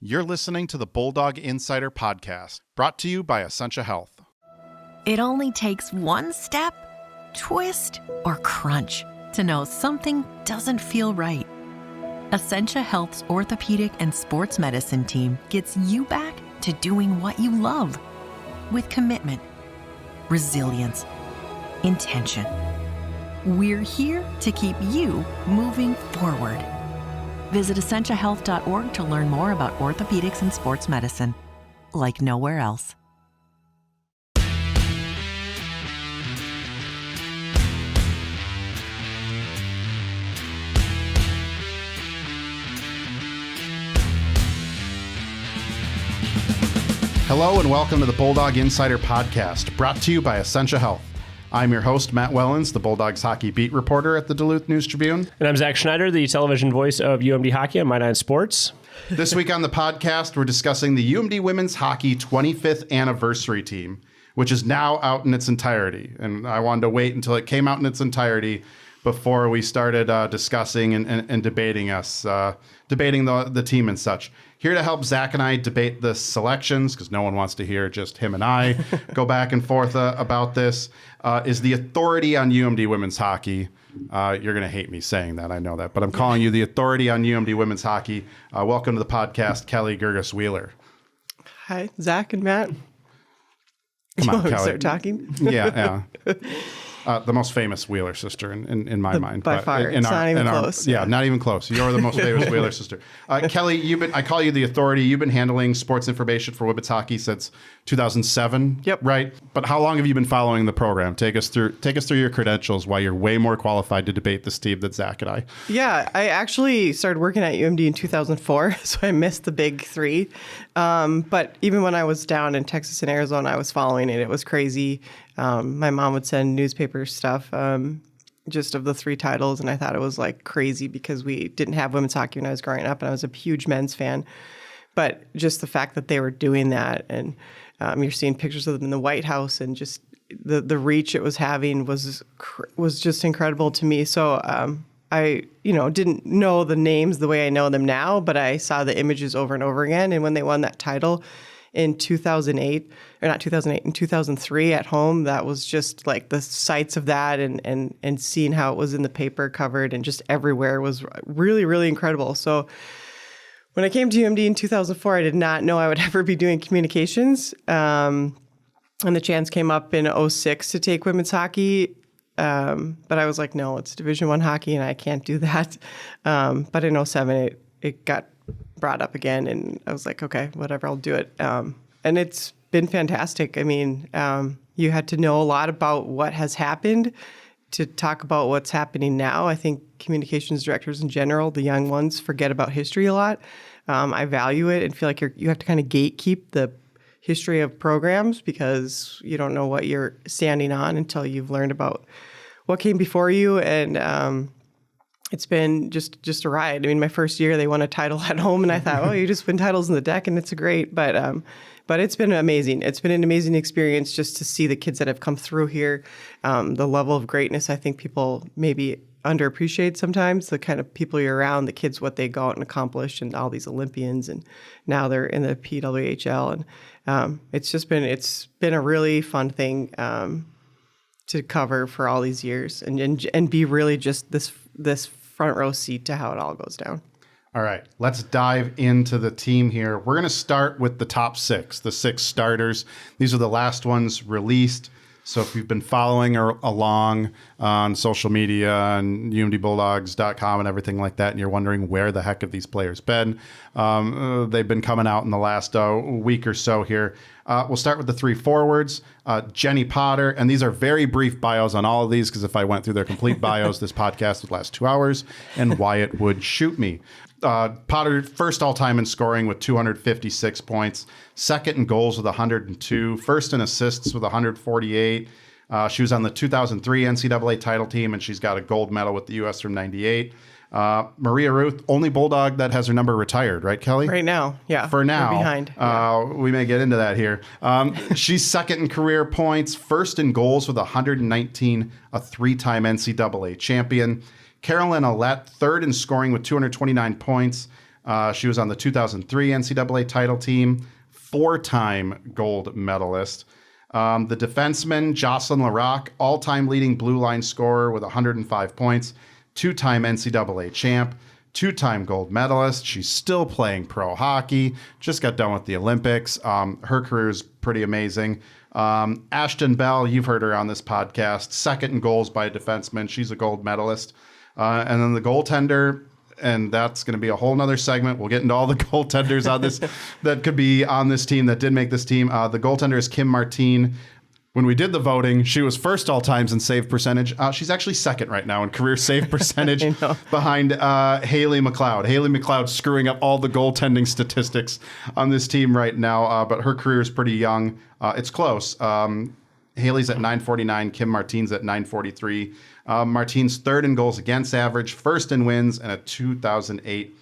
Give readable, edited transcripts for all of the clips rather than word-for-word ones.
You're listening to the Bulldog Insider Podcast, brought to you by Essentia Health. It only takes one step, twist, or crunch to know something doesn't feel right. Essentia Health's orthopedic and sports medicine team gets you back to doing what you love with commitment, resilience, intention. We're here to keep you moving forward. Visit essentiahealth.org to learn more about orthopedics and sports medicine, like nowhere else. Hello and welcome to the Bulldog Insider Podcast, brought to you by Essentia Health. I'm your host, Matt Wellens, the Bulldogs hockey beat reporter at the Duluth News Tribune. And I'm Zach Schneider, the television voice of UMD Hockey on My Nine Sports. This week on the podcast, we're discussing the UMD Women's Hockey 25th Anniversary Team, which is now out in its entirety. And I wanted to wait until it came out in its entirety before we started discussing and debating the team and such. Here to help Zach and I debate the selections, because no one wants to hear just him and I go back and forth about this, is the authority on UMD women's hockey. You're going to hate me saying that, I know that, but I'm calling you the authority on UMD women's hockey. Welcome to the podcast, Kelly Grgas-Wheeler. Hi, Zach and Matt. Come on, Kelly. Kelly. Start talking? Yeah. The most famous Wheeler sister in my mind. By far. It's not even close. Yeah, not even close. You're the most famous Wheeler sister. Kelly, I call you the authority. You've been handling sports information for women's hockey since 2007. Yep. Right? But how long have you been following the program? Take us through your credentials, why you're way more qualified to debate this team than Zach and I. Yeah, I actually started working at UMD in 2004, so I missed the big three. But even when I was down in Texas and Arizona, I was following it. It was crazy. My mom would send newspaper stuff just of the three titles, and I thought it was like crazy because we didn't have women's hockey when I was growing up, and I was a huge men's fan. But just the fact that they were doing that, and you're seeing pictures of them in the White House, and just the reach it was having was just incredible to me. So I didn't know the names the way I know them now, but I saw the images over and over again. And when they won that title in 2003 at home, that was just like the sights of that and seeing how it was in the paper covered and just everywhere was really, really incredible. So when I came to UMD in 2004, I did not know I would ever be doing communications. And the chance came up in 2006 to take women's hockey. But I was like, no, it's Division I hockey and I can't do that. But in 2007, it got brought up again, and I was like, okay, whatever, I'll do it. And it's been fantastic. I mean, you had to know a lot about what has happened to talk about what's happening now. I think communications directors in general, the young ones, forget about history a lot. I value it and feel like you have to kind of gatekeep the history of programs because you don't know what you're standing on until you've learned about what came before you. And it's been just a ride. I mean, my first year they won a title at home, and I thought, oh, you just win titles in the deck, and it's great. But it's been amazing. It's been an amazing experience just to see the kids that have come through here. The level of greatness, I think people maybe underappreciate sometimes. The kind of people you're around, the kids, what they go out and accomplish, and all these Olympians, and now they're in the PWHL, and it's been a really fun thing to cover for all these years, and be really just this front row seat to how it all goes down. All right, let's dive into the team here. We're going to start with the top six, the six starters. These are the last ones released. So if you've been following along on social media and umdbulldogs.com and everything like that, and you're wondering where the heck have these players been, they've been coming out in the last week or so here. We'll start with the three forwards, Jenny Potter, and these are very brief bios on all of these because if I went through their complete bios, this podcast would last 2 hours, and Wyatt would shoot me. Potter, first all-time in scoring with 256 points, second in goals with 102, first in assists with 148. She was on the 2003 NCAA title team, and she's got a gold medal with the U.S. from 98. Maria Ruth, only Bulldog that has her number retired, right, Kelly? Right now, yeah. For now. We're behind. Yeah. We may get into that here. She's second in career points, first in goals with 119, a three-time NCAA champion. Carolyn Allette, third in scoring with 229 points. She was on the 2003 NCAA title team, 4-time gold medalist. The defenseman, Jocelyn Larocque, all-time leading blue line scorer with 105 points, 2-time NCAA champ, 2-time gold medalist. She's still playing pro hockey, just got done with the Olympics. Her career is pretty amazing. Ashton Bell, you've heard her on this podcast, second in goals by a defenseman. She's a gold medalist. And then the goaltender, and that's going to be a whole nother segment. We'll get into all the goaltenders on this that could be on this team that did make this team. The goaltender is Kim Martine. When we did the voting, she was first all times in save percentage. She's actually second right now in career save percentage behind Haley McLeod. Haley McLeod screwing up all the goaltending statistics on this team right now, but her career is pretty young. It's close. Haley's at 949, Kim Martine's at 943. Martine's third in goals against average, first in wins, and a 2008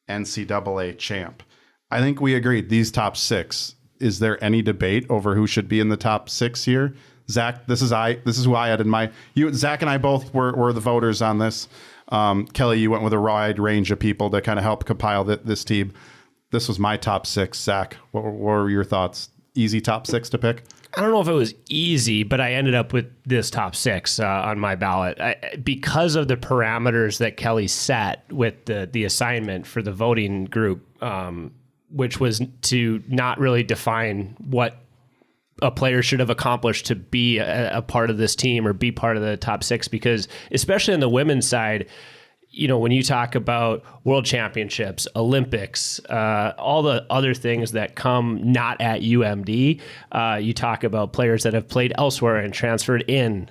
NCAA champ. I think we agreed these top 6. Is there any debate over who should be in the top 6 here? Zach, this is Wyatt and Zach and I both were the voters on this. Kelly, you went with a wide range of people to kind of help compile this team. This was my top 6. Zach, what were your thoughts? Easy top 6 to pick? I don't know if it was easy, but I ended up with this top 6 on my ballot because of the parameters that Kelly set with the assignment for the voting group, which was to not really define what a player should have accomplished to be a part of this team or be part of the top 6, because especially on the women's side, you know, when you talk about world championships, Olympics, all the other things that come not at UMD, you talk about players that have played elsewhere and transferred in.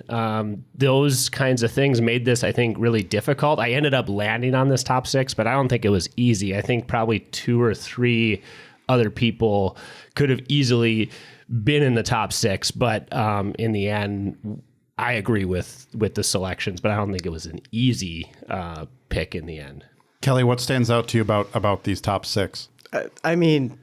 Those kinds of things made this, I think, really difficult. I ended up landing on this top 6, but I don't think it was easy. I think probably 2 or 3 other people could have easily been in the top 6, but in the end, I agree with the selections, but I don't think it was an easy pick in the end. Kelly, what stands out to you about these top 6? I mean,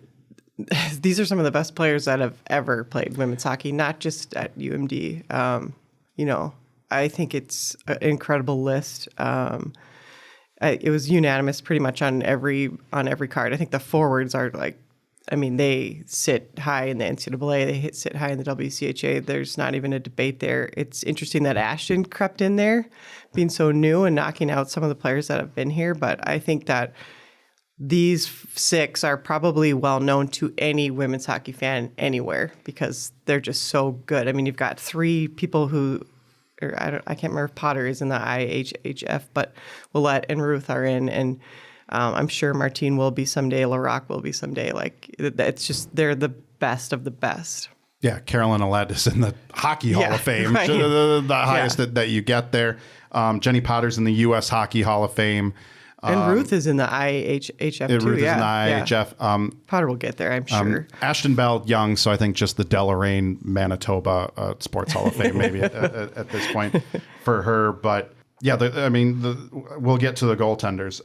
these are some of the best players that have ever played women's hockey, not just at UMD. You know, I think it's an incredible list. It was unanimous pretty much on every card. I think the forwards are they sit high in the NCAA. They sit high in the WCHA. There's not even a debate there. It's interesting that Ashton crept in there, being so new and knocking out some of the players that have been here. But I think that these 6 are probably well known to any women's hockey fan anywhere because they're just so good. I mean, you've got 3 people I can't remember if Potter is in the IHHF, but Willette and Ruth are in, and I'm sure Martine will be someday. Larocque will be someday. It's just they're the best of the best. Yeah, Carolyn Ouellette is in the Hockey Hall of Fame, right. the highest that you get there. Jenny Potter's in the U.S. Hockey Hall of Fame. And Ruth is in the IHHF too. Ruth is in the IHF. Yeah. Potter will get there, I'm sure. Ashton Bell, young, so I think just the Deloraine, Manitoba Sports Hall of Fame maybe at this point for her. But yeah, we'll get to the goaltenders.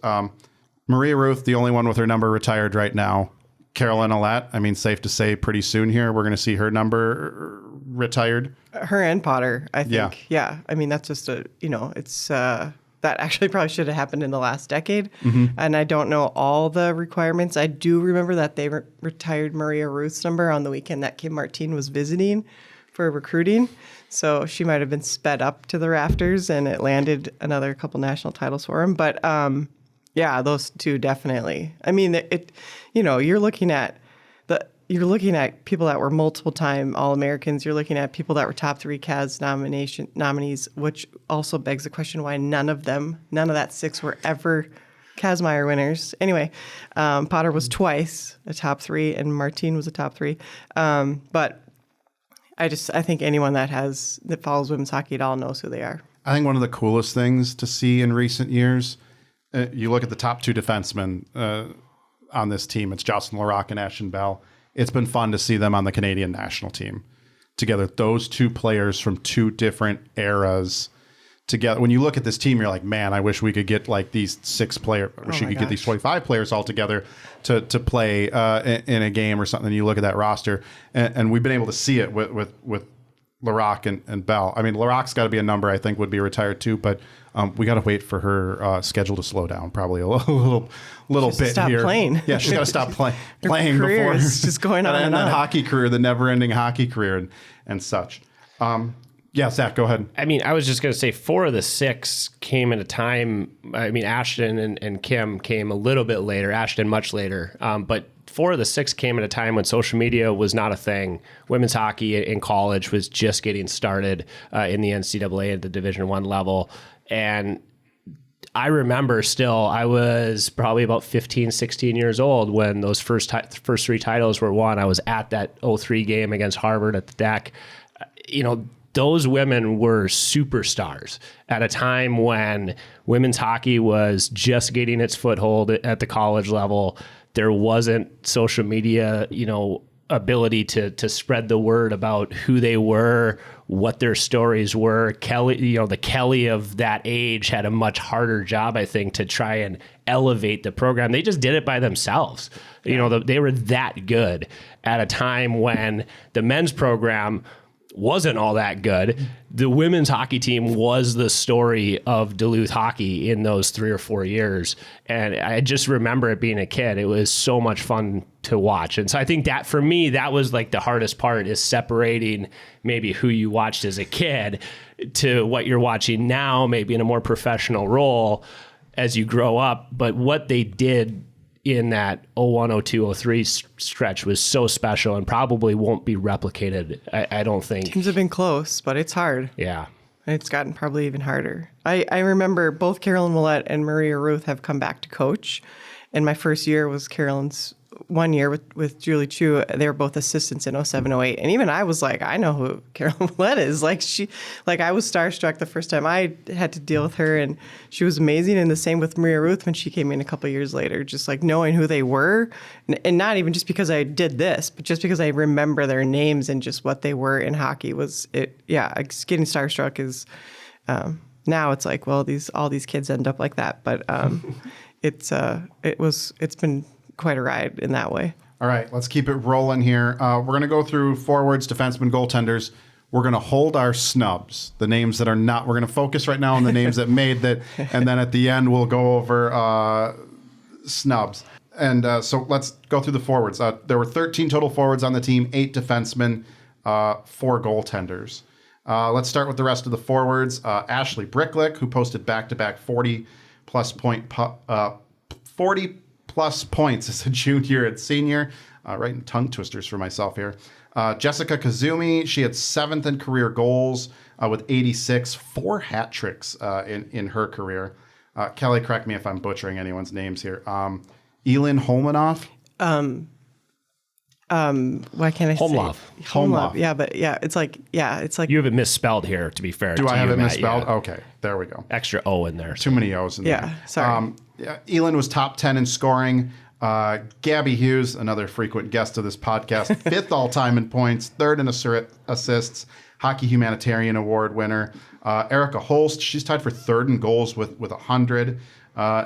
Maria Ruth, the only one with her number retired right now. Carolyn Ouellette, I mean, safe to say pretty soon here, we're going to see her number retired. Her and Potter, I think. Yeah. I mean, that's just it's that actually probably should have happened in the last decade. Mm-hmm. And I don't know all the requirements. I do remember that they retired Maria Ruth's number on the weekend that Kim Martine was visiting for recruiting. So she might have been sped up to the rafters and it landed another couple national titles for him. But, yeah, those 2 definitely. I mean, you're looking at people that were multiple-time All-Americans. You're looking at people that were top 3 CAS nominees, which also begs the question why none of that 6 were ever Kazmaier winners. Anyway, Potter was twice a top 3, and Martine was a top 3. But I think anyone that follows women's hockey at all knows who they are. I think one of the coolest things to see in recent years. You look at the top 2 defensemen on this team. It's Jocelyn Larocque and Ashton Bell. It's been fun to see them on the Canadian national team together. Those 2 players from 2 different eras together. When you look at this team, you're like, man, I wish we could get these 6 players. I wish you could get these 25 players all together to play in a game or something. You look at that roster, and we've been able to see it with LaRock and Bell. I mean, LaRock's got to be a number I think would be retired too, but we got to wait for her schedule to slow down probably a little bit stop here. playing. Yeah, she's got to stop playing career before is just going on and and that on. hockey career, the never-ending hockey career and such. Yeah, Zach, go ahead. I mean, I was just going to say 4 of the 6 came at a time. I mean, Ashton and Kim came a little bit later, Ashton much later. But 4 of the 6 came at a time when social media was not a thing. Women's hockey in college was just getting started in the NCAA at the Division I level. And I remember still, I was probably about 15, 16 years old when those first 3 titles were won. I was at that 03 game against Harvard at the deck. You know, those women were superstars at a time when women's hockey was just getting its foothold at the college level. There wasn't social media, you know, ability to spread the word about who they were, what their stories were. Kelly, you know, the Kelly of that age had a much harder job, I think, to try and elevate the program. They just did it by themselves. Yeah. You know, they were that good at a time when the men's program wasn't all that good. The women's hockey team was the story of Duluth hockey in those 3 or 4 years. And I just remember it being a kid. It was so much fun to watch. And so I think that for me, that was like the hardest part, is separating maybe who you watched as a kid to what you're watching now, maybe in a more professional role as you grow up. But what they did in that 01, 02, 03 stretch was so special and probably won't be replicated, I don't think. Teams have been close, but it's hard. Yeah. It's gotten probably even harder. I remember both Carolyn Willett and Maria Ruth have come back to coach. And my first year was Carolyn's 1 year with Julie Chu. They were both assistants in 07, 08. And even I was like, I know who Carolyn Willett is. I was starstruck the first time I had to deal with her, and she was amazing. And the same with Maria Ruth when she came in a couple of years later, just like knowing who they were. And not even just because I did this, but just because I remember their names and just what they were in hockey was it. Yeah, getting starstruck is, now it's like, well, all these kids end up like that. But it's been quite a ride in that way. All right, let's keep it rolling here. We're going to go through forwards, defensemen, goaltenders. We're going to hold our snubs, the names that are not. We're going to focus right now on the names that made that, and then at the end we'll go over snubs. And so let's go through the forwards. There were 13 total forwards on the team, 8 defensemen, 4 goaltenders. Let's start with the rest of the forwards. Ashley Bricklick, who posted back-to-back 40-plus points as a junior and senior. Writing tongue twisters for myself here. Jessica Kazumi, she had 7th in career goals with 86, 4 hat tricks in her career. Kelly, correct me if I'm butchering anyone's names here. Elin Holmanoff. Why can't I Holmlov. say Holmlov? Yeah, but it's like You have it misspelled here, to be fair. Do I have it Matt, misspelled? yeah. Okay, there we go. Extra O in there. Too many O's in there. Yeah, sorry. Elin was top 10 in scoring. Gabby Hughes, another frequent guest of this podcast, 5th all-time in points, 3rd in assists, Hockey Humanitarian Award winner. Erica Holst, she's tied for 3rd in goals with 100.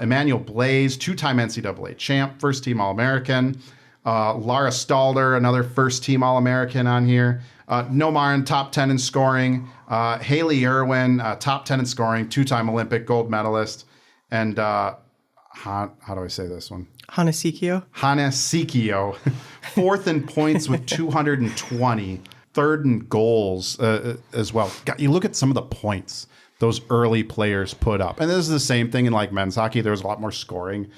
Emmanuel Blaze, 2-time NCAA champ, first-team All-American. Lara Stalder, another first-team All-American on here. Nomarin, top 10 in scoring. Haley Irwin, top 10 in scoring, 2-time Olympic gold medalist. And how do I say this one? Hanasikio. 4th in points with 220, 3rd in goals as well. God, you look at some of the points those early players put up. And this is the same thing in like men's hockey. There was a lot more scoring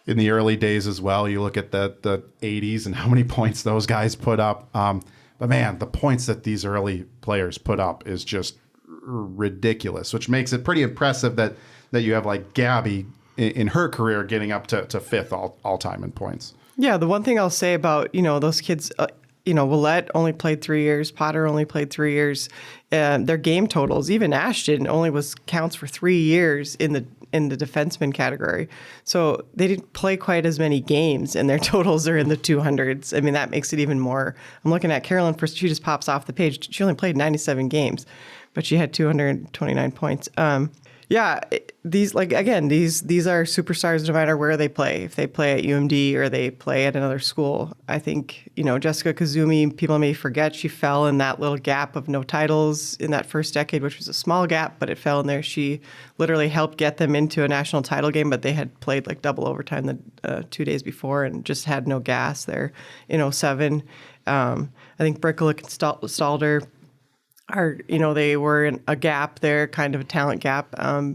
in the early days as well. You look at the 80s and how many points those guys put up. But man, the points that these early players put up is just ridiculous, which makes it pretty impressive that you have like Gabby in her career getting up to 5th all time in points. Yeah, the one thing I'll say about, those kids, Willett only played 3 years, Potter only played 3 years. Their game totals, even Ashton only counts for 3 years in the defenseman category. So they didn't play quite as many games, and their totals are in the 200s. I mean, that makes it even more. I'm looking at Carolyn first. She just pops off the page. She only played 97 games, but she had 229 points. Yeah, these are superstars no matter where they play. If they play at UMD or they play at another school, I think, Jessica Kazumi, people may forget she fell in that little gap of no titles in that first decade, which was a small gap, but it fell in there. She literally helped get them into a national title game, but they had played like double overtime the 2 days before and just had no gas there in 2007. I think Bricklick and Stalder they were in a gap there, kind of a talent gap. I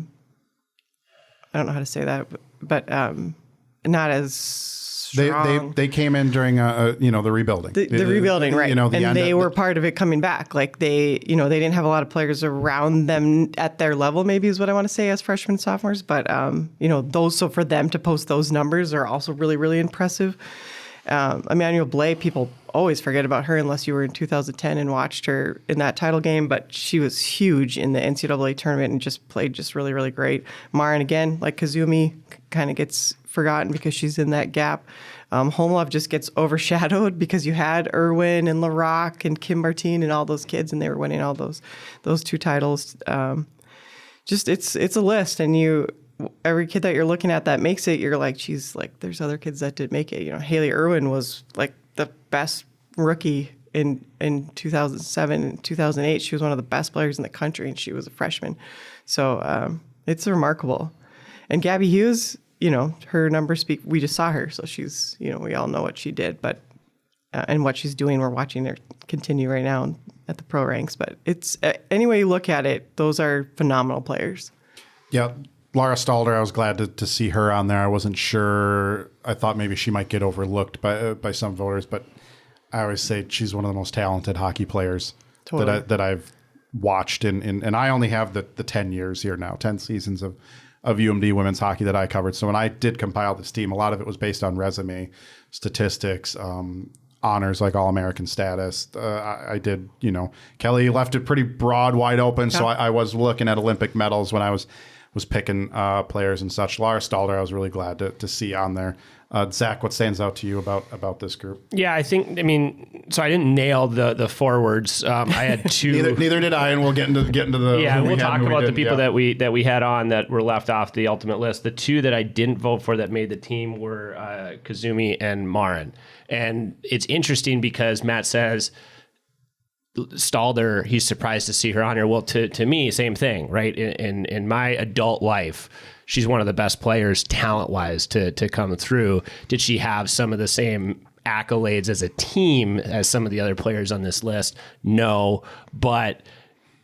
don't know how to say that, but not as strong. They came in during the rebuilding. The rebuilding, right? And they were part of it coming back. Like they didn't have a lot of players around them at their level, maybe is what I want to say as freshmen and sophomores. But so for them to post those numbers are also really, really impressive. Emmanuel Blais, people always forget about her unless you were in 2010 and watched her in that title game, but she was huge in the NCAA tournament and just played just really, really great. Marin, again, like Kazumi, kind of gets forgotten because she's in that gap. Homelove just gets overshadowed because you had Irwin and LaRock and Kim Martin and all those kids, and they were winning all those 2 titles. It's a list, and every kid that you're looking at that makes it, you're like, geez, like there's other kids that did make it. Haley Irwin was like the best rookie in 2007 and 2008. She was one of the best players in the country, and she was a freshman. So it's remarkable. And Gabby Hughes, her numbers speak. We just saw her, so she's, we all know what she did, but and what she's doing. We're watching her continue right now at the pro ranks. But it's any way you look at it, those are phenomenal players. Yeah. Laura Stalder, I was glad to see her on there. I wasn't sure. I thought maybe she might get overlooked by some voters, but I always say she's one of the most talented hockey players that I've watched. And I only have the 10 years here now, 10 seasons of UMD women's hockey that I covered. So when I did compile this team, a lot of it was based on resume, statistics, honors like All-American status. I did, Kelly left it pretty broad, wide open. Yeah. So I was looking at Olympic medals when I was picking players and such. Laura Stalder, I was really glad to see on there. Zach, what stands out to you about this group? Yeah, I didn't nail the forwards. I had 2. neither did I, and we'll get into the. Yeah, we'll talk about the people that we had on that were left off the ultimate list. The 2 that I didn't vote for that made the team were Kazumi and Marin. And it's interesting because Matt says Stalder, he's surprised to see her on here. Well, to me, same thing, right? In my adult life, she's one of the best players talent-wise to come through. Did she have some of the same accolades as a team as some of the other players on this list? No, but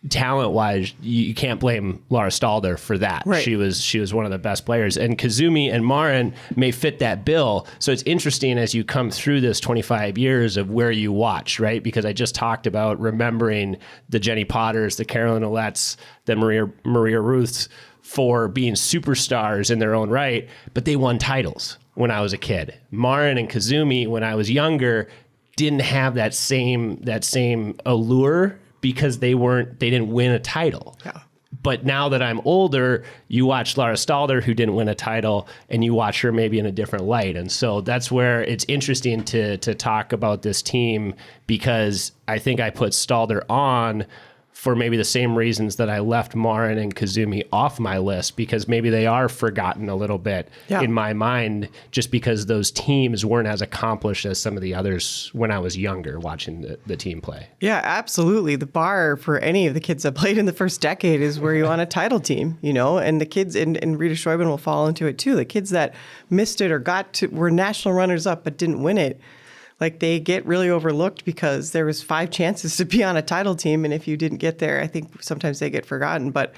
talent-wise, you can't blame Laura Stalder for that. Right. She was one of the best players. And Kazumi and Marin may fit that bill. So it's interesting as you come through this 25 years of where you watch, right? Because I just talked about remembering the Jenny Potters, the Carolyn Ouellets, the Maria Ruths for being superstars in their own right, but they won titles when I was a kid. Marin and Kazumi, when I was younger, didn't have that same allure because they didn't win a title. Yeah. But now that I'm older, you watch Laura Stalder, who didn't win a title, and you watch her maybe in a different light. And so that's where it's interesting to talk about this team, because I think I put Stalder on for maybe the same reasons that I left Marin and Kazumi off my list, because maybe they are forgotten a little bit in my mind, just because those teams weren't as accomplished as some of the others when I was younger watching the team play. Yeah, absolutely. The bar for any of the kids that played in the first decade is where you're on a title team, and the kids, and Rita Scheuben will fall into it too. The kids that missed it or were national runners up but didn't win it, like they get really overlooked because there was 5 chances to be on a title team, and if you didn't get there, I think sometimes they get forgotten. But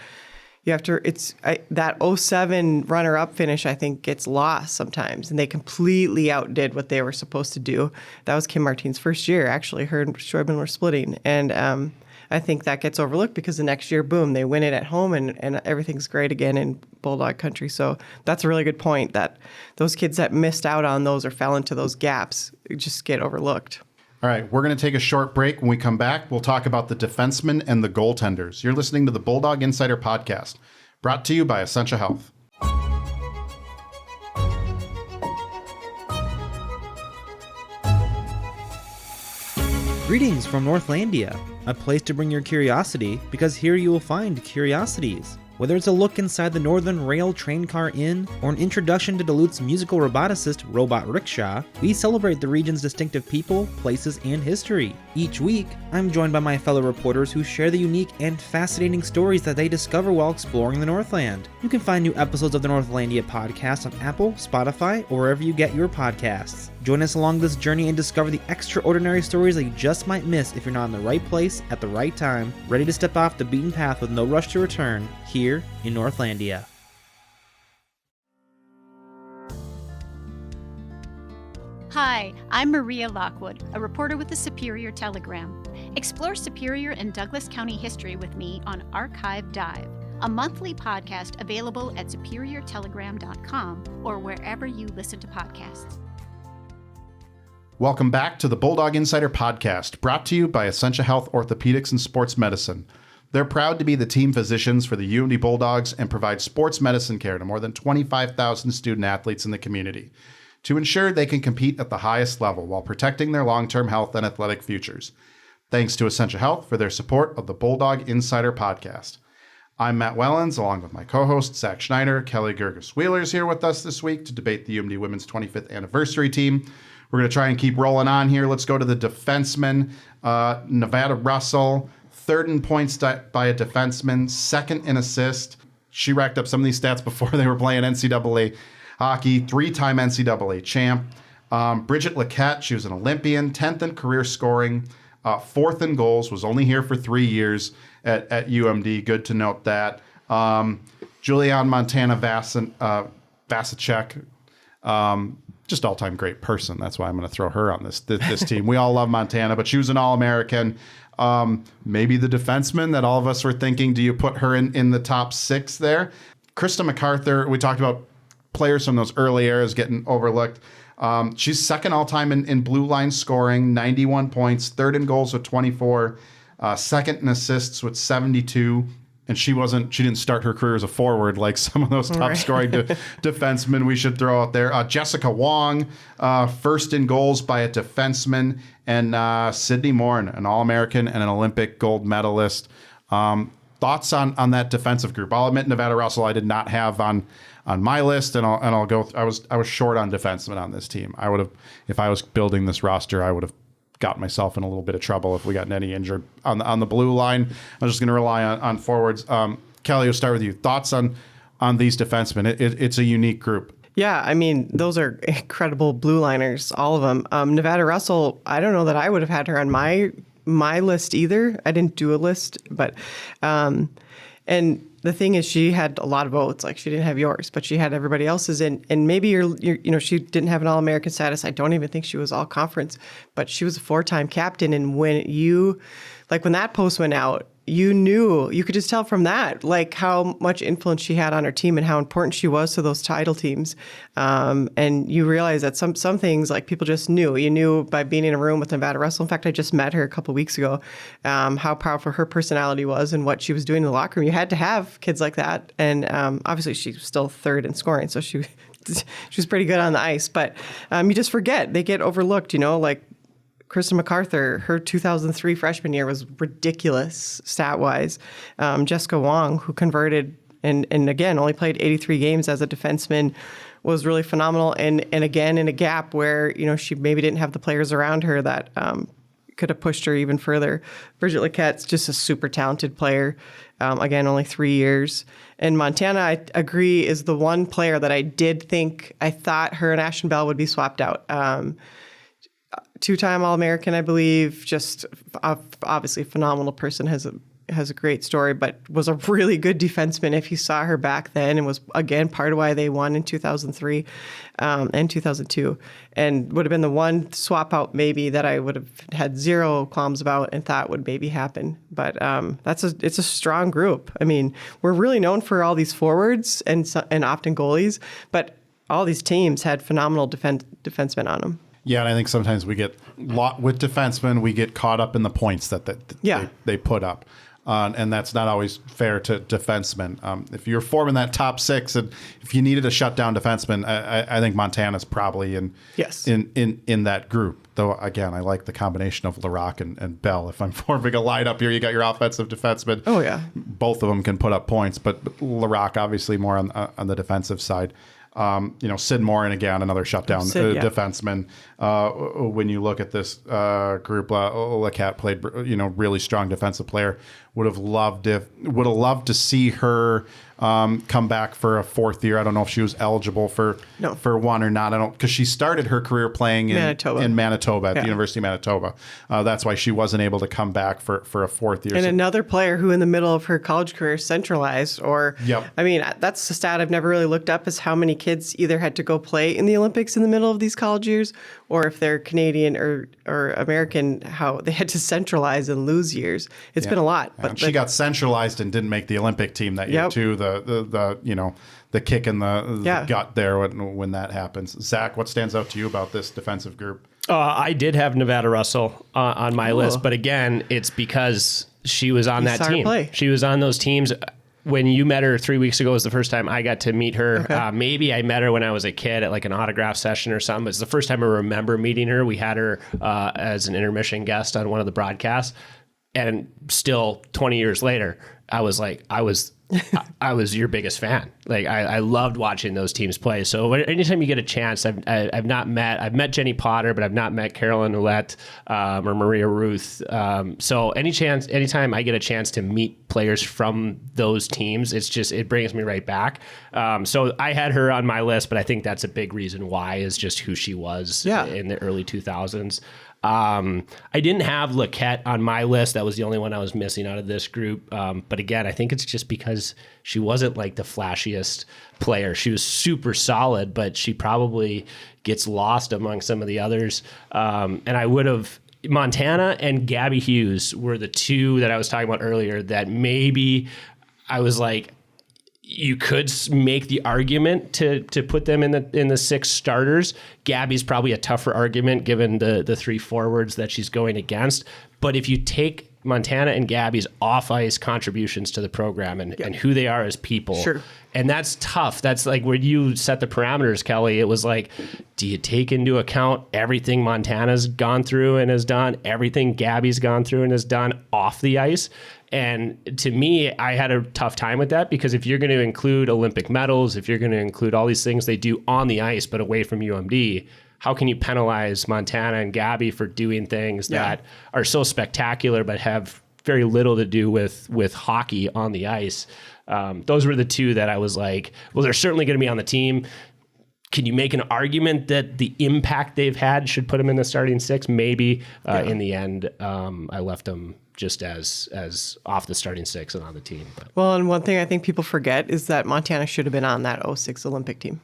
you have to. That 2007 runner-up finish, I think, gets lost sometimes, and they completely outdid what they were supposed to do. That was Kim Martin's first year, actually. Her and Scheuben were splitting, and I think that gets overlooked because the next year, boom, they win it at home, and everything's great again in Bulldog country. So that's a really good point, that those kids that missed out on those or fell into those gaps just get overlooked. All right, we're going to take a short break. When we come back, we'll talk about the defensemen and the goaltenders. You're listening to the Bulldog Insider Podcast, brought to you by Essentia Health. Greetings from Northlandia, a place to bring your curiosity, because here you will find curiosities. Whether it's a look inside the Northern Rail Train Car Inn or an introduction to Duluth's musical roboticist, Robot Rickshaw, we celebrate the region's distinctive people, places, and history. Each week, I'm joined by my fellow reporters who share the unique and fascinating stories that they discover while exploring the Northland. You can find new episodes of the Northlandia podcast on Apple, Spotify, or wherever you get your podcasts. Join us along this journey and discover the extraordinary stories that you just might miss if you're not in the right place at the right time, ready to step off the beaten path with no rush to return, here in Northlandia. Hi, I'm Maria Lockwood, a reporter with the Superior Telegram. Explore Superior and Douglas County history with me on Archive Dive, a monthly podcast available at superiortelegram.com or wherever you listen to podcasts. Welcome back to the Bulldog Insider Podcast, brought to you by Essentia Health Orthopedics and Sports Medicine. They're proud to be the team physicians for the UMD Bulldogs and provide sports medicine care to more than 25,000 student athletes in the community to ensure they can compete at the highest level while protecting their long-term health and athletic futures. Thanks to Essentia Health for their support of the Bulldog Insider Podcast. I'm Matt Wellens, along with my co-host, Zach Schneider. Kelly Grgas-Wheeler is here with us this week to debate the UMD Women's 25th Anniversary team. We're going to try and keep rolling on here. Let's go to the defenseman, Nevada Russell, third in points by a defenseman, second in assist. She racked up some of these stats before they were playing NCAA hockey, three-time NCAA champ. Bridget Laquette, she was an Olympian, 10th in career scoring, fourth in goals, was only here for 3 years at UMD. Good to note that. Julianne Montana Vasicek, just all-time great person. That's why I'm going to throw her on this team. We all love Montana, but she was an All-American. Maybe the defenseman that all of us were thinking, do you put her in the top six there? Krista MacArthur, we talked about players from those early eras getting overlooked. She's second all-time in blue line scoring, 91 points, third in goals with 24, second in assists with 72. And she didn't start her career as a forward like some of those top scoring defensemen we should throw out there. Jessica Wong, first in goals by a defenseman, and Sydney Moore, an All-American and an Olympic gold medalist. Thoughts on that defensive group? I'll admit Nevada Russell I did not have on my list, and I'll go. I was short on defensemen on this team. I would have, if I was building this roster, I would have got myself in a little bit of trouble if we got Nettie injured on the blue line. I'm just going to rely on forwards. Kelly, we'll start with you. Thoughts on these defensemen? It's a unique group. Yeah, I mean, those are incredible blue liners, all of them. Nevada Russell, I don't know that I would have had her on my list either. I didn't do a list, but and the thing is, she had a lot of votes. Like, she didn't have yours, but she had everybody else's. And maybe she didn't have an All-American status. I don't even think she was All-Conference, but she was a 4-time captain. And when that post went out, you could just tell from that, like, how much influence she had on her team and how important she was to those title teams. And you realize that some things, like, people just knew. You knew by being in a room with Nevada Russell. In fact, I just met her a couple of weeks ago, how powerful her personality was and what she was doing in the locker room. You had to have kids like that. And obviously she was still third in scoring, so she was pretty good on the ice. But you just forget. They get overlooked, like Krista MacArthur, her 2003 freshman year was ridiculous stat-wise. Jessica Wong, who converted and again only played 83 games as a defenseman, was really phenomenal. And again in a gap where she maybe didn't have the players around her that could have pushed her even further. Bridget Laquette's just a super talented player. Again, only 3 years. And Montana, I agree, is the one player that I thought her and Ashton Bell would be swapped out. Two-time All-American, I believe, just obviously a phenomenal person, has a great story, but was a really good defenseman if you saw her back then, and was, again, part of why they won in 2003 and 2002, and would have been the one swap out maybe that I would have had zero qualms about and thought would maybe happen. But it's a strong group. I mean, we're really known for all these forwards and often goalies, but all these teams had phenomenal defensemen on them. Yeah, and I think sometimes with defensemen, we get caught up in the points that they put up. And that's not always fair to defensemen. If you're forming that top six, and if you needed a shutdown defenseman, I think Montana's probably in that group. Though, again, I like the combination of Larocque and Bell. If I'm forming a lineup here, you got your offensive defenseman. Oh, yeah. Both of them can put up points, but Larocque obviously more on the defensive side. Sid Morin, again, another shutdown defenseman. When you look at this group, Lecat played, really strong defensive player. Would have loved to see her come back for a fourth year. I don't know if she was eligible for one or not. I don't, because she started her career playing in Manitoba at the University of Manitoba. That's why she wasn't able to come back for a fourth year. And another player who in the middle of her college career centralized, I mean, that's the stat I've never really looked up, is how many kids either had to go play in the Olympics in the middle of these college years, or if they're Canadian or American, how they had to centralize and lose years. It's been a lot. But she got centralized and didn't make the Olympic team that year too. The kick in the gut there when that happens. Zach, what stands out to you about this defensive group? I did have Nevada Russell on my list, but again, it's because she was on that team. She was on those teams. When you met her 3 weeks ago was the first time I got to meet her. Okay. Maybe I met her when I was a kid at like an autograph session or something. It's the first time I remember meeting her. We had her as an intermission guest on one of the broadcasts. And still 20 years later, I was your biggest fan. Like I loved watching those teams play. So anytime you get a chance, I've met Jenny Potter, but I've not met Carolyn Ouellette or Maria Ruth. So anytime I get a chance to meet players from those teams, it brings me right back. So I had her on my list, but I think that's a big reason why, is just who she was in the early 2000s. I didn't have Lecat on my list. That was the only one I was missing out of this group. But again, I think it's just because she wasn't like the flashiest player. She was super solid, but she probably gets lost among some of the others. And I would have, Montana and Gabby Hughes were the two that I was talking about earlier that maybe I was like, you could make the argument to put them in the six starters. Gabby's probably a tougher argument given the three forwards that she's going against. But if you take Montana and Gabby's off-ice contributions to the program and who they are as people, and that's tough. That's like where you set the parameters, Kelly. It was like, do you take into account everything Montana's gone through and has done, everything Gabby's gone through and has done off the ice? And to me, I had a tough time with that, because if you're going to include Olympic medals, if you're going to include all these things they do on the ice but away from UMD, how can you penalize Montana and Gabby for doing things that are so spectacular but have very little to do with hockey on the ice? Those were the two that I was like, well, they're certainly going to be on the team. Can you make an argument that the impact they've had should put them in the starting six? Maybe. In the end, I left them just as off the starting six and on the team. But. Well, and one thing I think people forget is that Montana should have been on that 06 Olympic team.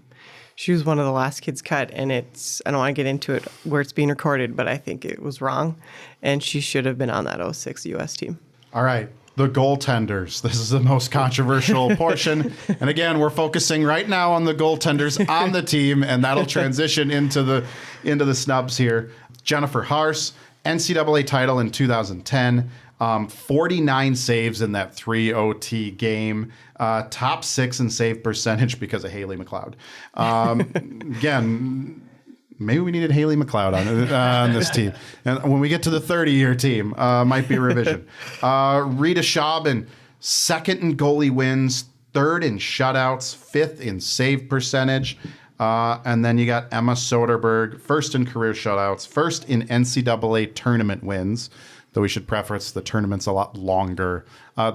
She was one of the last kids cut, and I don't want to get into it where it's being recorded, but I think it was wrong, and she should have been on that 06 U.S. team. All right. The goaltenders. This is the most controversial portion. And again, we're focusing right now on the goaltenders on the team, and that'll transition into the snubs here. Jennifer Haars, NCAA title in 2010, 49 saves in that 3 OT game, top 6 in save percentage because of Haley McLeod. Again, maybe we needed Haley McLeod on this team. And when we get to the 30-year team, might be a revision. Rita Schaubin, 2nd in goalie wins, 3rd in shutouts, 5th in save percentage. And then you got Emma Soderberg, 1st in career shutouts, 1st in NCAA tournament wins, though we should preface the tournament's a lot longer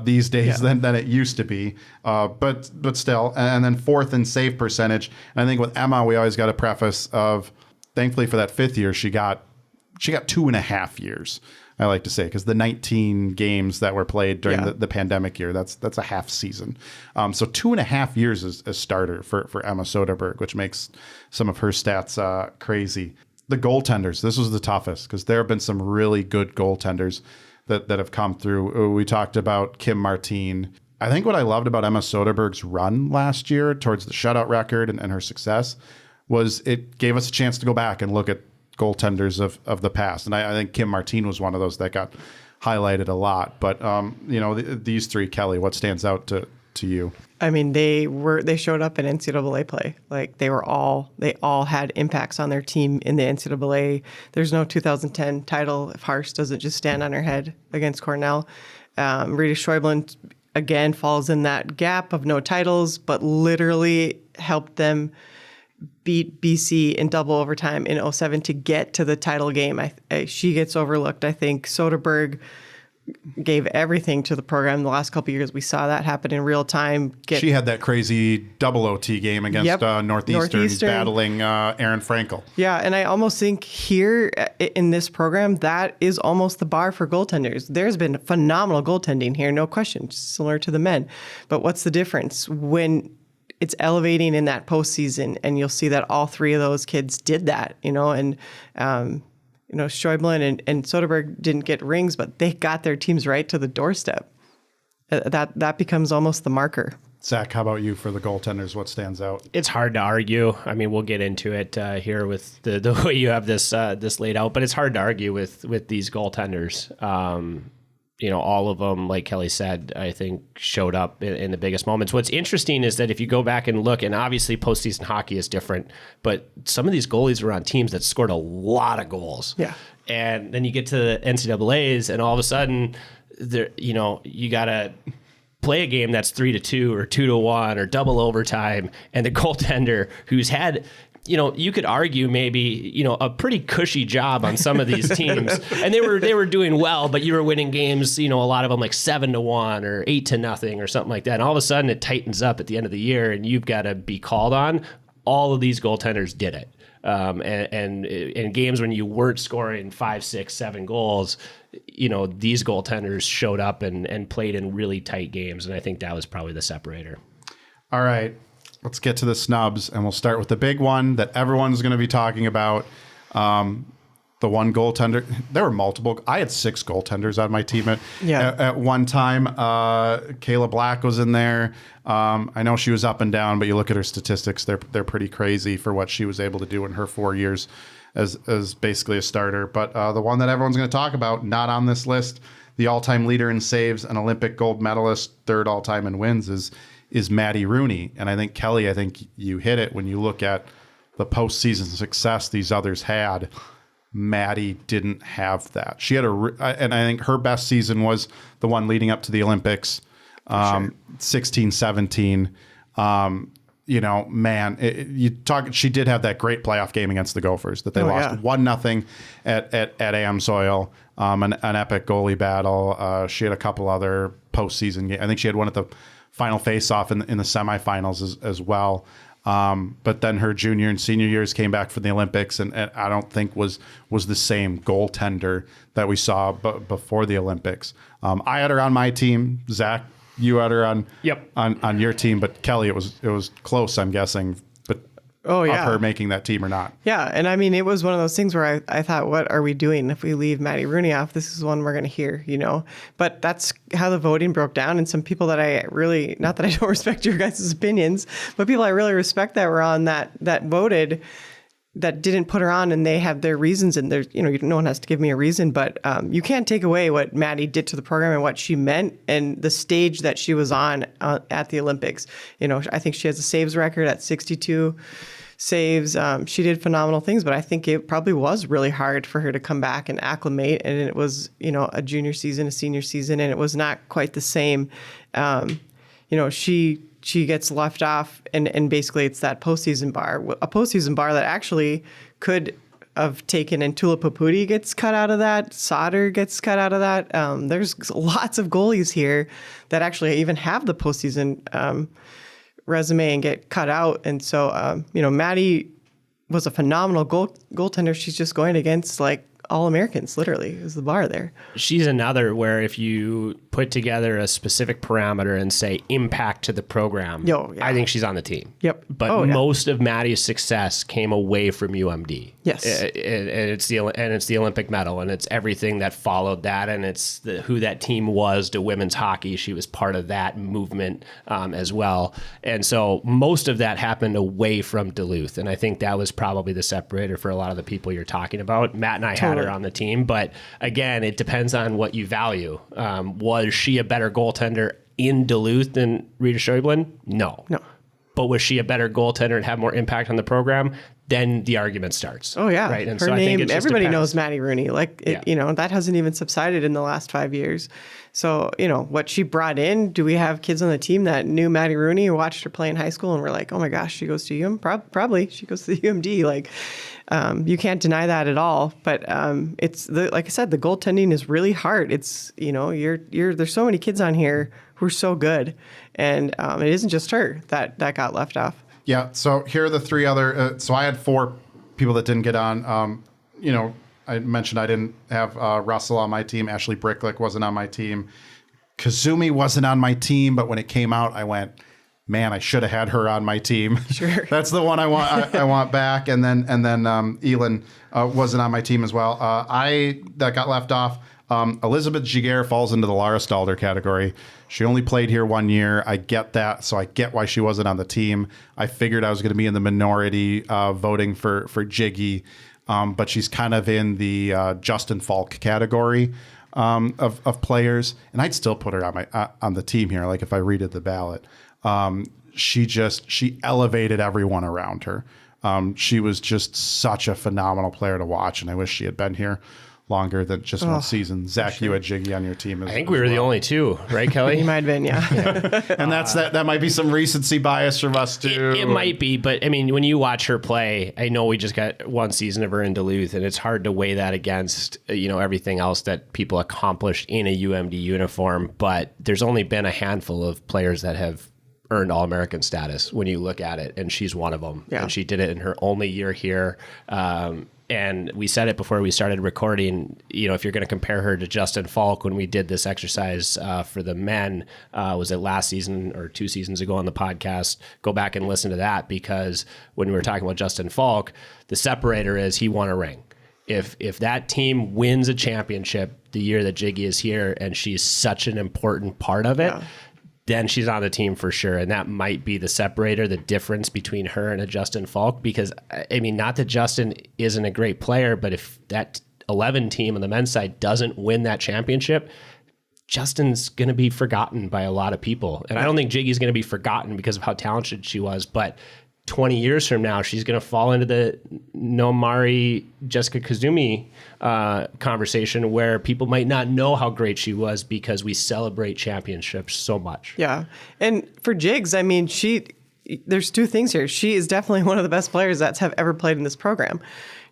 these days than it used to be. But still, and then 4th in save percentage. And I think with Emma, we always got a preface of, thankfully for that 5th year, she got 2.5 years, I like to say, because the 19 games that were played during the pandemic year, that's a half season. So 2.5 years as a starter for Emma Soderberg, which makes some of her stats crazy. The goaltenders, this was the toughest, because there have been some really good goaltenders that have come through. We talked about Kim Martine. I think what I loved about Emma Soderberg's run last year towards the shutout record and her success was it gave us a chance to go back and look at goaltenders of the past. And I think Kim Martin was one of those that got highlighted a lot. But, these three, Kelly, what stands out to you? I mean, they showed up in NCAA play. Like they all had impacts on their team in the NCAA. There's no 2010 title if Harsh doesn't just stand on her head against Cornell. Rita Schäuble, again, falls in that gap of no titles, but literally helped them beat BC in double overtime in 2007 to get to the title game. She gets overlooked. I think Soderberg gave everything to the program the last couple of years. We saw that happen in real time. She had that crazy double OT game against Northeastern battling Aaron Frankel. Yeah, and I almost think here in this program, that is almost the bar for goaltenders. There's been phenomenal goaltending here, no question, similar to the men. But what's the difference when it's elevating in that postseason, and you'll see that all three of those kids did that, and Schäuble and Soderberg didn't get rings, but they got their teams right to the doorstep. That becomes almost the marker. Zach, how about you for the goaltenders? What stands out? It's hard to argue. I mean, we'll get into it here with the way you have this laid out, but it's hard to argue with these goaltenders. All of them, like Kelly said, I think showed up in the biggest moments. What's interesting is that if you go back and look, and obviously postseason hockey is different, but some of these goalies were on teams that scored a lot of goals. Yeah. And then you get to the NCAAs, and all of a sudden, you got to play a game that's 3-2 or 2-1 or double overtime, and the goaltender who's had, you could argue maybe, a pretty cushy job on some of these teams, and they were doing well, but you were winning games, a lot of them like 7-1 or 8-0 or something like that. And all of a sudden it tightens up at the end of the year, and you've got to be called on. All of these goaltenders did it. And in games when you weren't scoring 5, 6, 7 goals, these goaltenders showed up and played in really tight games. And I think that was probably the separator. All right, let's get to the snubs, and we'll start with the big one that everyone's going to be talking about. The one goaltender. There were multiple. I had 6 goaltenders on my team at one time. Kayla Black was in there. I know she was up and down, but you look at her statistics; they're pretty crazy for what she was able to do in her 4 years as basically a starter. But the one that everyone's going to talk about, not on this list, the all-time leader in saves, an Olympic gold medalist, 3rd all-time in wins, is Maddie Rooney. And I think, Kelly, you hit it when you look at the postseason success these others had. Maddie didn't have that. She had and I think her best season was the one leading up to the Olympics, 16-17. She did have that great playoff game against the Gophers that they lost 1-0 at Amsoil, an epic goalie battle. She had a couple other postseason games. I think she had one at the final face-off in the semifinals as well. But then her junior and senior years came back for the Olympics, and I don't think was the same goaltender that we saw before the Olympics. I had her on my team. Zach, you had her on your team, but Kelly, it was close, I'm guessing. But of her making that team or not. Yeah, and I mean, it was one of those things where I thought, what are we doing if we leave Maddie Rooney off? This is one we're going to hear, But that's how the voting broke down, and some people that I really, not that I don't respect your guys' opinions, but people I really respect that were on that voted, that didn't put her on, and they have their reasons, and there's, no one has to give me a reason, but you can't take away what Maddie did to the program and what she meant and the stage that she was on at the Olympics. I think she has a saves record at 62 saves. She did phenomenal things, but I think it probably was really hard for her to come back and acclimate. And it was, a junior season, a senior season, and it was not quite the same. She gets left off, and basically it's that postseason bar, a postseason bar that actually could have taken, and Tula Paputi gets cut out of that. Sauter gets cut out of that. There's lots of goalies here that actually even have the postseason resume and get cut out. And so, Maddie was a phenomenal goaltender. She's just going against like All-Americans, literally, is the bar there. She's another where if you put together a specific parameter and say impact to the program, I think she's on the team. Yep. But most of Maddie's success came away from UMD. Yes. And it's the Olympic medal, and it's everything that followed that, and it's who that team was to women's hockey. She was part of that movement as well. And so most of that happened away from Duluth, and I think that was probably the separator for a lot of the people you're talking about. Matt and I had her on the team, but again, it depends on what you value. Was she a better goaltender in Duluth than Rita Schäuble? No. But was she a better goaltender and have more impact on the program? Then the argument starts. Oh yeah, right. And her so name, I think it just everybody depends. knows Maddie Rooney. That hasn't even subsided in the last 5 years. So what she brought in. Do we have kids on the team that knew Maddie Rooney or watched her play in high school and were like, oh my gosh, she goes to probably she goes to the UMD. You can't deny that at all. But it's like I said, the goaltending is really hard. It's there's so many kids on here who are so good, and it isn't just her that got left off. Yeah, so here are the three other. So I had 4 people that didn't get on. I mentioned I didn't have Russell on my team. Ashley Bricklick wasn't on my team. Kazumi wasn't on my team, but when it came out, I went, man, I should have had her on my team. Sure. That's the one I want. I want back. And then Elin wasn't on my team as well. That got left off. Elizabeth Giguère falls into the Lara Stalder category. She only played here 1 year. I get that, so I get why she wasn't on the team. I figured I was going to be in the minority voting for Jiggy, but she's kind of in the Justin Falk category of players, and I'd still put her on the team here. Like if I redid the ballot, she elevated everyone around her. She was just such a phenomenal player to watch, and I wish she had been here longer than just one season. Zach, you had Jiggy on your team. I think we were the only two, right, Kelly? You might have been, yeah. And that might be some recencey bias from us too. It might be, but I mean, when you watch her play, I know we just got one season of her in Duluth, and it's hard to weigh that against everything else that people accomplished in a UMD uniform. But there's only been a handful of players that have earned All-American status when you look at it, and she's one of them. Yeah. And she did it in her only year here. And we said it before we started recording, if you're going to compare her to Justin Falk, when we did this exercise for the men, was it last season or 2 seasons ago on the podcast, go back and listen to that, because when we were talking about Justin Falk, the separator is he won a ring. If that team wins a championship the year that Jiggy is here, and she's such an important part of it, then she's on the team for sure. And that might be the separator, the difference between her and a Justin Falk, because I mean, not that Justin isn't a great player, but if that 11 team on the men's side doesn't win that championship, Justin's going to be forgotten by a lot of people. And I don't think Jiggy's going to be forgotten because of how talented she was, but 20 years from now, she's going to fall into the Nomari Jessica Kazumi conversation, where people might not know how great she was because we celebrate championships so much. Yeah. And for Jigs, I mean, there's 2 things here. She is definitely one of the best players that's have ever played in this program.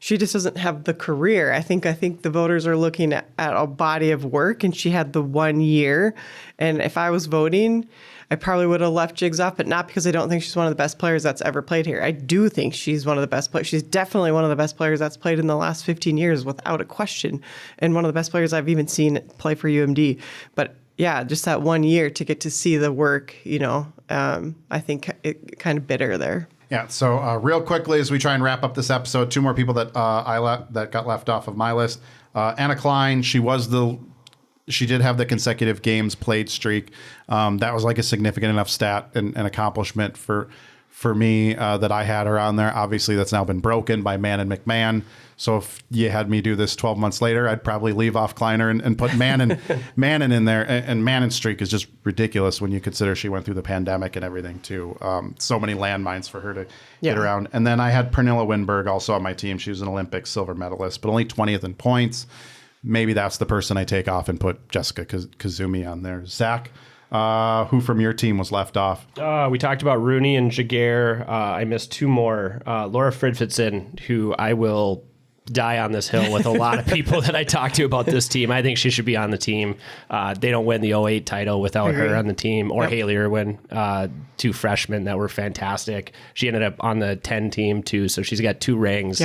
She just doesn't have the career. I think the voters are looking at a body of work, and she had the 1 year. And if I was voting, I probably would have left Jigs off, but not because I don't think she's one of the best players that's ever played here. I do think she's one of the best players. She's definitely one of the best players that's played in the last 15 years, without a question, and one of the best players I've even seen play for UMD. But yeah, just that 1 year to get to see the work, I think it kind of bitter there. Yeah. So real quickly, as we try and wrap up this episode, 2 more people that that got left off of my list. Anna Klein, she did have the consecutive games played streak. That was like a significant enough stat and accomplishment for me that I had her on there. Obviously, that's now been broken by Mann and McMahon. So if you had me do this 12 months later, I'd probably leave off Kleiner and put Mannon in there. And Mannon's streak is just ridiculous when you consider she went through the pandemic and everything too. So many landmines for her to get around. And then I had Pernilla Winberg also on my team. She was an Olympic silver medalist, but only 20th in points. Maybe that's the person I take off and put Jessica Kazumi on there. Zach, who from your team was left off? We talked about Rooney and Giguère. I missed 2 more. Laura Fridfitson, who I will die on this hill with a lot of people that I talk to about this team. I think she should be on the team. They don't win the 08 title without her on the team, or Haley Irwin, 2 freshmen that were fantastic. She ended up on the 10 team too, so she's got 2 rings.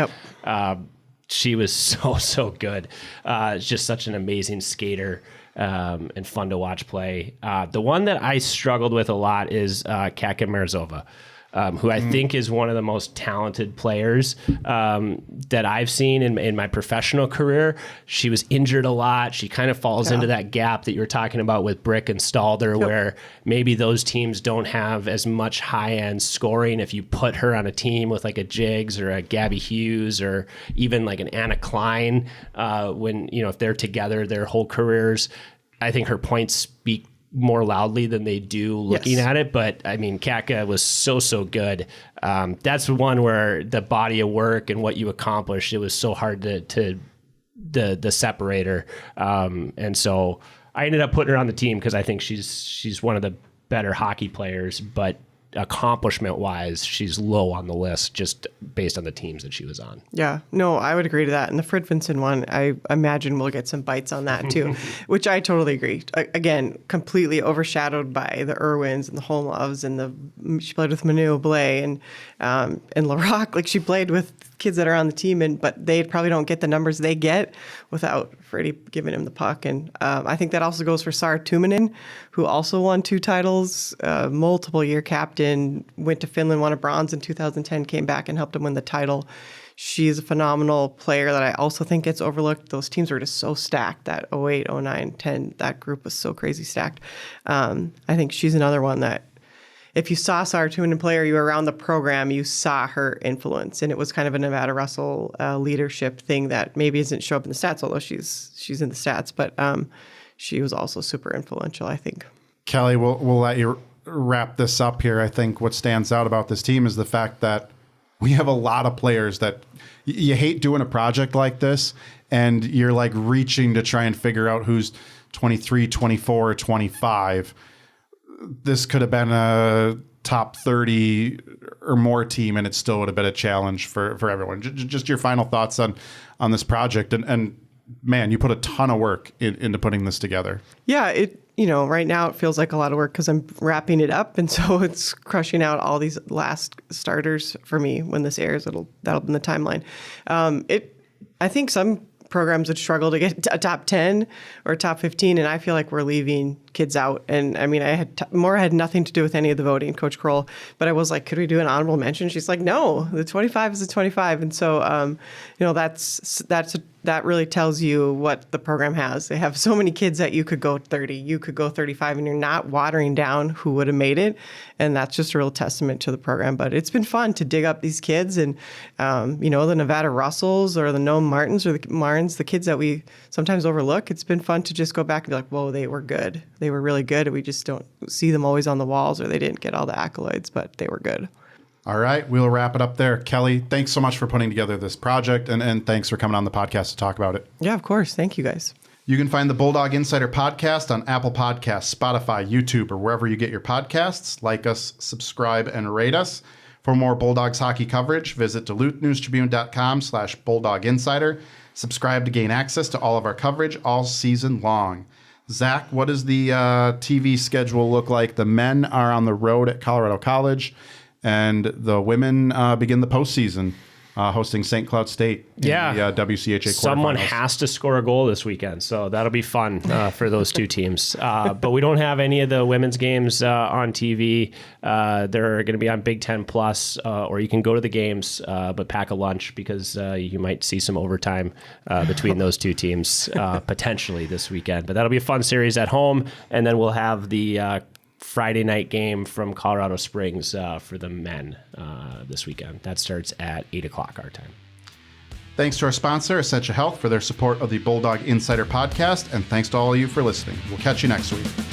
she was so good. Just such an amazing skater. And fun to watch play. The one that I struggled with a lot is Katka Marzova, who I think is one of the most talented players that I've seen in my professional career. She was injured a lot. She kind of falls into that gap that you were talking about with Brick and Stalder, where maybe those teams don't have as much high-end scoring. If you put her on a team with like a Jigs or a Gabby Hughes or even like an Anna Klein, when, if they're together their whole careers, I think her points speak more loudly than they do looking at it. But I mean, Katka was so good. That's one where the body of work and what you accomplished, it was so hard to the separator. And so I ended up putting her on the team because I think she's one of the better hockey players, but accomplishment wise, she's low on the list just based on the teams that she was on. Yeah, no, I would agree to that. And the Fridvinson one, I imagine we'll get some bites on that too, which I totally agree. Again, completely overshadowed by the Irwins and the Homeloves and she played with Manu Blais and LaRock. Like she played with kids that are on the team, but they probably don't get the numbers they get without Freddie giving him the puck. And I think that also goes for Saara Tuominen, who also won 2 titles, multiple year captain, went to Finland, won a bronze in 2010, came back and helped him win the title. She's a phenomenal player that I also think gets overlooked. Those teams were just so stacked, that 08, 09, 10, that group was so crazy stacked. I think she's another one that if you saw Saara Tuominen play or you were around the program, you saw her influence. And it was kind of a Nevada Russell leadership thing that maybe doesn't show up in the stats, although she's in the stats. But she was also super influential, I think. Kelly, we'll let you wrap this up here. I think what stands out about this team is the fact that we have a lot of players that you hate doing a project like this and you're like reaching to try and figure out who's 23, 24, or 25. This could have been a top 30 or more team, and it still would have been a challenge for everyone. Just your final thoughts on this project. And man, you put a ton of work into putting this together. Yeah, right now it feels like a lot of work because I'm wrapping it up. And so it's crushing out all these last starters for me. When this airs, that'll be in the timeline. I think some programs would struggle to get a top 10 or top 15, and I feel like we're leaving kids out. And I mean, Maura had nothing to do with any of the voting, Coach Kroll, but I was like, could we do an honorable mention? She's like, no, the 25 is the 25. And so, that really tells you what the program has. They have so many kids that you could go 30, you could go 35, and you're not watering down who would have made it. And that's just a real testament to the program. But it's been fun to dig up these kids and, the Nevada Russells or the Noam Martins or the Martins, the kids that we sometimes overlook. It's been fun to just go back and be like, whoa, they were good. They were really good. We just don't see them always on the walls, or they didn't get all the accolades, but they were good. All right, we'll wrap it up there. Kelly, thanks so much for putting together this project, and thanks for coming on the podcast to talk about it. Yeah, of course. Thank you, guys. You can find the Bulldog Insider Podcast on Apple Podcasts, Spotify, YouTube, or wherever you get your podcasts. Like us, subscribe, and rate us. For more Bulldogs hockey coverage, visit DuluthNewsTribune.com/Bulldog Insider. Subscribe to gain access to all of our coverage all season long. Zach, what does the TV schedule look like? The men are on the road at Colorado College, and the women begin the postseason hosting St. Cloud State in the WCHA quarterfinals. Someone has to score a goal this weekend, so that'll be fun for those two teams. But we don't have any of the women's games on TV. They're going to be on Big Ten Plus, or you can go to the games, but pack a lunch because you might see some overtime between those two teams potentially this weekend. But that'll be a fun series at home, and then we'll have the Friday night game from Colorado Springs for the men this weekend. That starts at 8 o'clock our time. Thanks to our sponsor, Essentia Health, for their support of the Bulldog Insider Podcast, and thanks to all of you for listening. We'll catch you next week.